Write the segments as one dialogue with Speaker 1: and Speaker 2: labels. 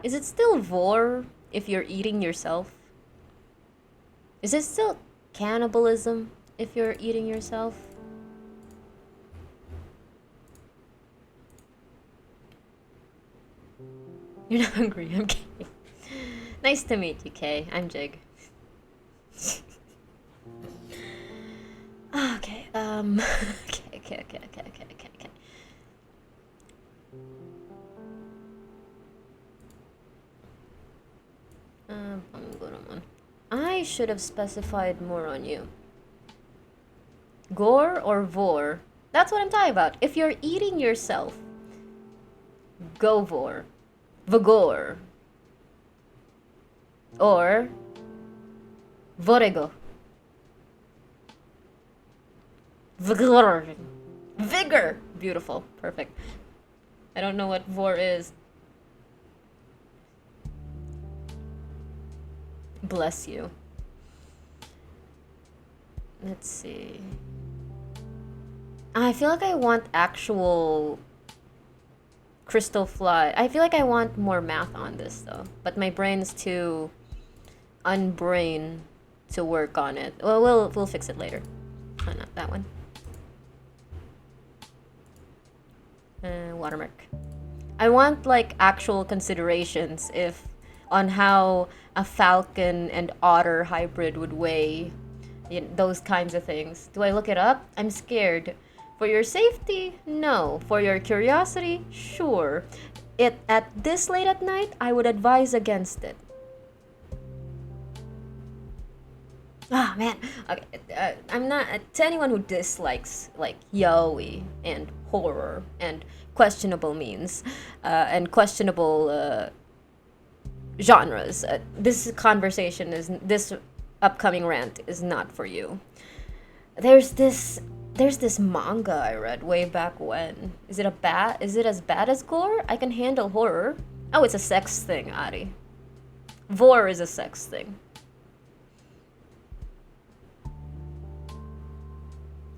Speaker 1: Is it still vor if you're eating yourself? Is it still cannibalism if you're eating yourself? You're not hungry, I'm kidding. Nice to meet you, Kay. I'm Jig. Okay, okay. I'm good on one. I should have specified more on you. Gore or vor? That's what I'm talking about. If you're eating yourself, go vor. Vigor. Or vorego. Vigor. Vigor. Beautiful. Perfect. I don't know what vor is. Bless you. Let's see. I feel like I want actual crystal fly. I feel like I want more math on this though. But my brain's too unbrain to work on it. Well, we'll fix it later. Oh, not that one. Watermark. I want like actual considerations if on how a falcon and otter hybrid would weigh, you know, those kinds of things. Do I look it up? I'm scared. For your safety, no. For your curiosity, sure. It at this late at night, I would advise against it. Ah, man. Okay, I'm not to anyone who dislikes like yaoi and horror and questionable means and questionable genres. This conversation is this upcoming rant is not for you. There's this manga I read way back when. Is it as bad as gore? I can handle horror. Oh, it's a sex thing, Ari. Vor is a sex thing.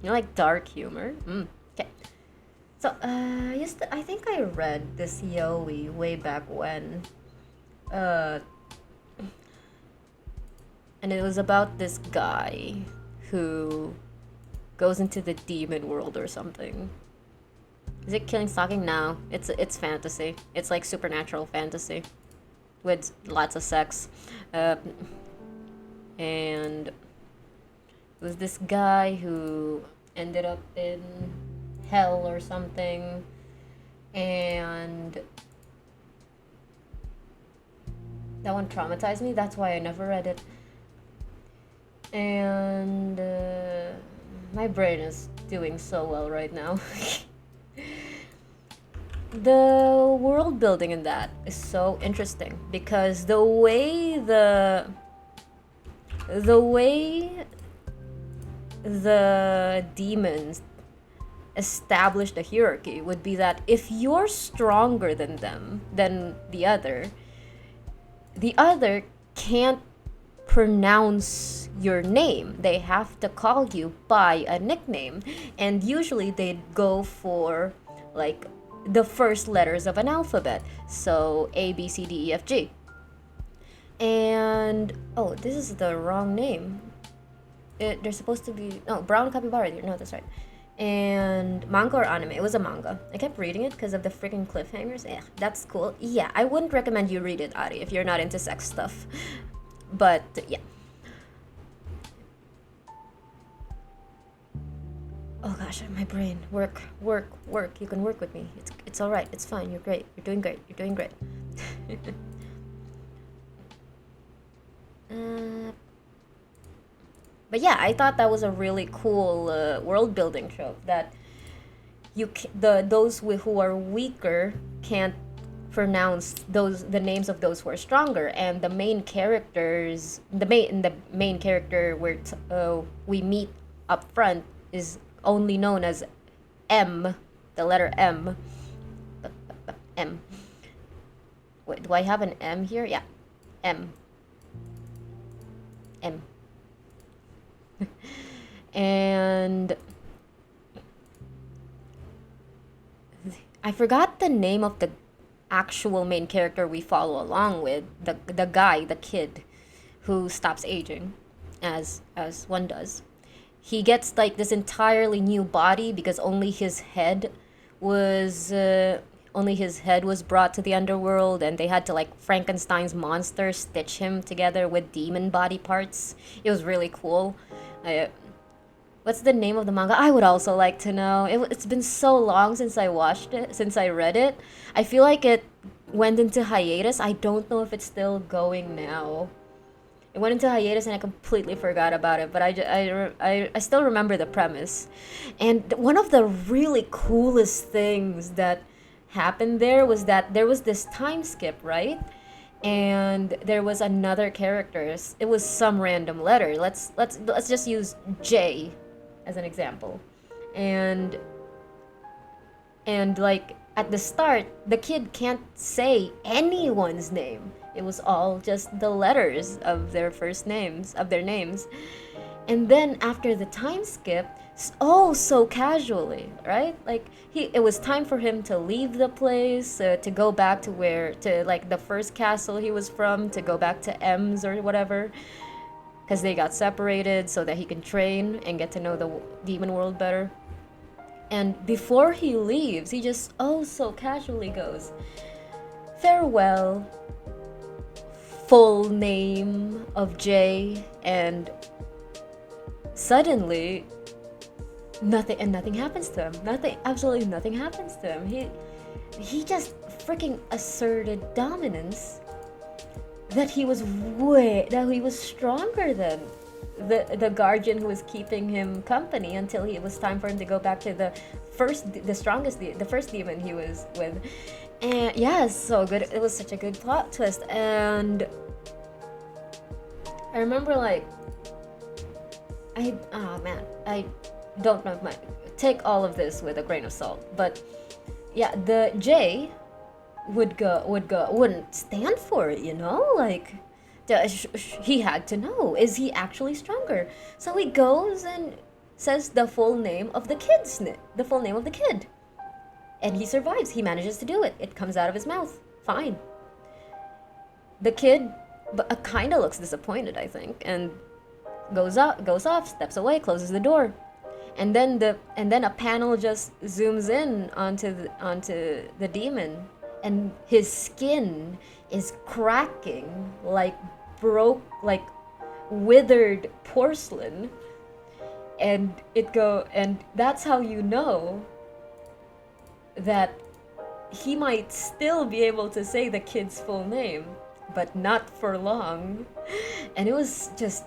Speaker 1: You like dark humor? Okay. So, I think I read this Yoi way back when. Uh, and it was about this guy who goes into the demon world or something. Is it killing stalking? No, it's fantasy. It's like supernatural fantasy with lots of sex, and it was this guy who ended up in hell or something, and that one traumatized me. That's why I never read it. And my brain is doing so well right now. The world building in that is so interesting because the way the demons establish the hierarchy would be that if you're stronger than them, than the other can't pronounce your name. They have to call you by a nickname, and usually they'd go for like the first letters of an alphabet, so A, B, C, D, E, F, G. And oh, this is the wrong name. There's supposed to be brown capybara here. No, that's right. And manga or anime? It was a manga. I kept reading it because of the freaking cliffhangers. That's cool. Yeah, I wouldn't recommend you read it, Ari, if you're not into sex stuff. But yeah. Oh gosh, my brain. Work. You can work with me. It's all right. It's fine. You're great. You're doing great. But yeah, I thought that was a really cool world building trope that those who are weaker can't pronounce the names of those who are stronger, and the main character where we meet up front is only known as M, the letter M. M. Wait, do I have an M here? Yeah, M. M. And I forgot the name of the actual main character we follow along with, the guy, the kid who stops aging, as one does. He gets like this entirely new body because was only his head was brought to the underworld, and they had to like Frankenstein's monster stitch him together with demon body parts. It was really cool. What's the name of the manga? I would also like to know. It's been so long since I watched it, since I read it. I feel like it went into hiatus. I don't know if it's still going now. It went into hiatus and I completely forgot about it, but I still remember the premise. And one of the really coolest things that happened there was that there was this time skip, right? And there was another character. It was some random letter. Let's just use J as an example. And like at the start, the kid can't say anyone's name. It was all just the letters of their first names, of their names. And then after the time skip, oh, so casually, right? Like it was time for him to leave the place, to go back to like the first castle he was from, to go back to M's or whatever, because they got separated so that he can train and get to know the demon world better. And before he leaves, he just oh so casually goes, "Farewell, full name of J," and suddenly nothing happens to him. Absolutely nothing happens to him. He just freaking asserted dominance that he was stronger than the guardian who was keeping him company until it was time for him to go back to the first demon he was with. And yeah, it's so good. It was such a good plot twist. And I remember like I don't know if take all of this with a grain of salt, but yeah, the J wouldn't stand for it, like he had to know, is he actually stronger? So he goes and says the full name of the kid, and he survives. He manages to do it. It comes out of his mouth fine. The kid kind of looks disappointed, I think, and goes off, steps away, closes the door. And then a panel just zooms in onto the demon, and his skin is cracking like withered porcelain, and that's how you know that he might still be able to say the kid's full name, but not for long. And it was just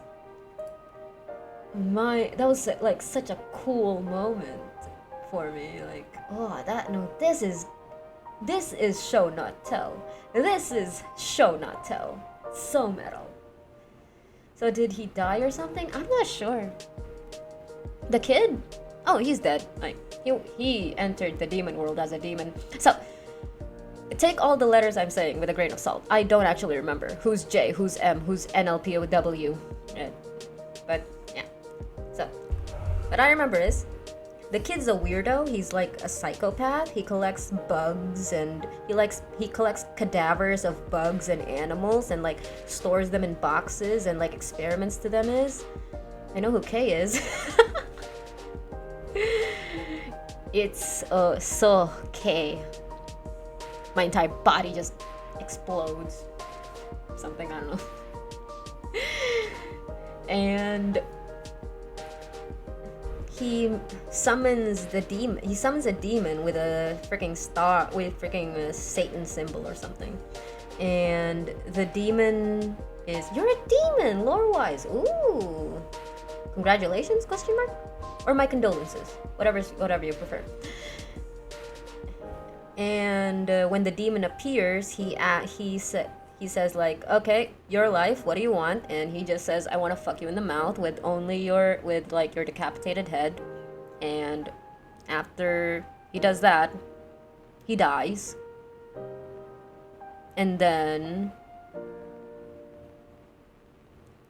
Speaker 1: that was like such a cool moment for me. Like, this is show not tell. This is show not tell. So metal. So did he die or something? I'm not sure. The kid? Oh, he's dead. Like he entered the demon world as a demon. So take all the letters I'm saying with a grain of salt. I don't actually remember who's J, who's M, who's NLPOW. But yeah. So what I remember is the kid's a weirdo. He's like a psychopath. He collects bugs, and he collects cadavers of bugs and animals and like stores them in boxes and like experiments to them. I know who K is. It's so K. My entire body just explodes. Something, I don't know. And he summons a demon with a freaking star, with freaking Satan symbol or something. And the demon is, "You're a demon, lore-wise." Ooh. Congratulations, question mark? Or my condolences. Whatever you prefer. And when the demon appears, he says like, "Okay, your life, what do you want?" And he just says, "I want to fuck you in the mouth with your decapitated head." And after he does that, he dies. And then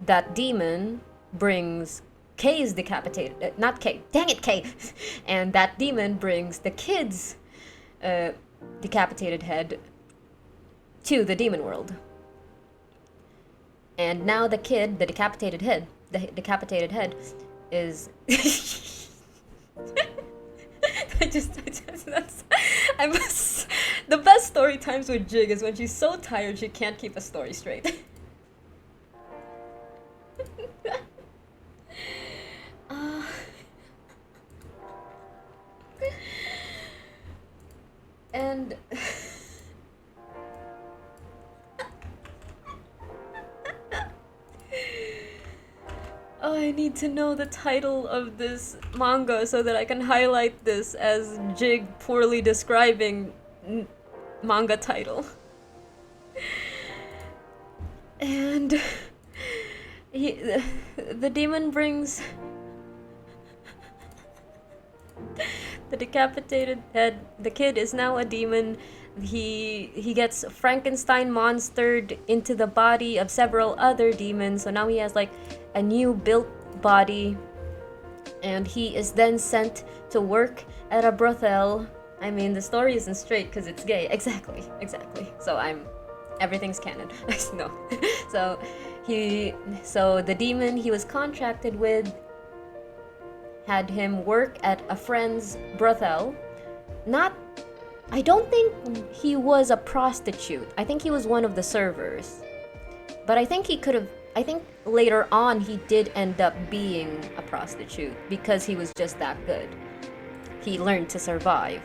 Speaker 1: that demon brings K's decapitated, not K, dang it, K. And that demon brings the kid's decapitated head to the demon world. And now the kid, the decapitated head is that's, I must. The best story times with Jig is when she's so tired she can't keep a story straight. uh, and oh, I need to know the title of this manga so that I can highlight this as Jig poorly describing manga title. And the demon brings the decapitated head. The kid is now a demon. He gets Frankenstein monstered into the body of several other demons, so now he has like a new built body, and he is then sent to work at a brothel. I mean, the story isn't straight because it's gay. Exactly. So everything's canon. No. So the demon he was contracted with had him work at a friend's brothel. I don't think he was a prostitute. I think he was one of the servers. But I think later on he did end up being a prostitute because he was just that good. He learned to survive.